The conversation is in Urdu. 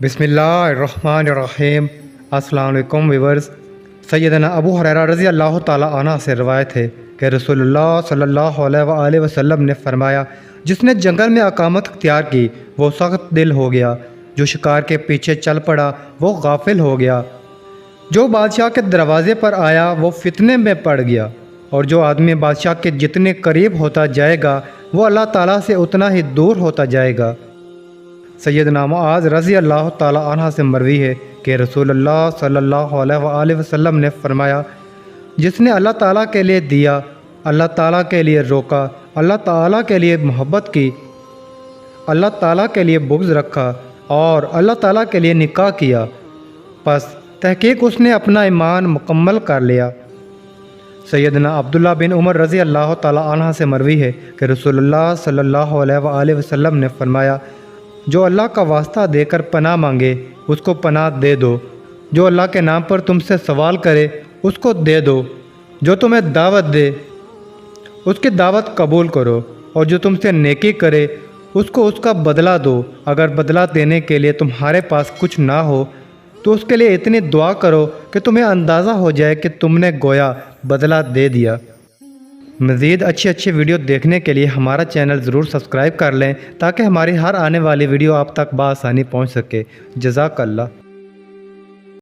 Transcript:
بسم اللہ الرحمن الرحیم۔ السلام علیکم ویورز۔ سیدنا ابو ہریرہ رضی اللہ تعالی عنہ سے روایت ہے کہ رسول اللہ صلی اللہ علیہ وآلہ وسلم نے فرمایا، جس نے جنگل میں اقامت اختیار کی وہ سخت دل ہو گیا، جو شکار کے پیچھے چل پڑا وہ غافل ہو گیا، جو بادشاہ کے دروازے پر آیا وہ فتنے میں پڑ گیا، اور جو آدمی بادشاہ کے جتنے قریب ہوتا جائے گا وہ اللہ تعالیٰ سے اتنا ہی دور ہوتا جائے گا۔ سیدنا معاذ رضی اللہ تعالی عنہ سے مروی ہے کہ رسول اللہ صلی اللہ علیہ وآلہ وسلم نے فرمایا، جس نے اللہ تعالیٰ کے لیے دیا، اللہ تعالیٰ کے لیے روکا، اللہ تعالیٰ کے لیے محبت کی، اللہ تعالیٰ کے لیے بغض رکھا اور اللہ تعالیٰ کے لیے نکاح کیا، پس تحقیق اس نے اپنا ایمان مکمل کر لیا۔ سیدنا عبداللہ بن عمر رضی اللہ تعالی عنہ سے مروی ہے کہ رسول اللہ صلی اللہ علیہ وآلہ وسلم نے فرمایا، جو اللہ کا واسطہ دے کر پناہ مانگے اس کو پناہ دے دو، جو اللہ کے نام پر تم سے سوال کرے اس کو دے دو، جو تمہیں دعوت دے اس کی دعوت قبول کرو، اور جو تم سے نیکی کرے اس کو اس کا بدلہ دو۔ اگر بدلہ دینے کے لیے تمہارے پاس کچھ نہ ہو تو اس کے لیے اتنی دعا کرو کہ تمہیں اندازہ ہو جائے کہ تم نے گویا بدلہ دے دیا۔ مزید اچھی ویڈیو دیکھنے کے لیے ہمارا چینل ضرور سبسکرائب کر لیں تاکہ ہماری ہر آنے والی ویڈیو آپ تک بآسانی پہنچ سکے۔ جزاک اللہ۔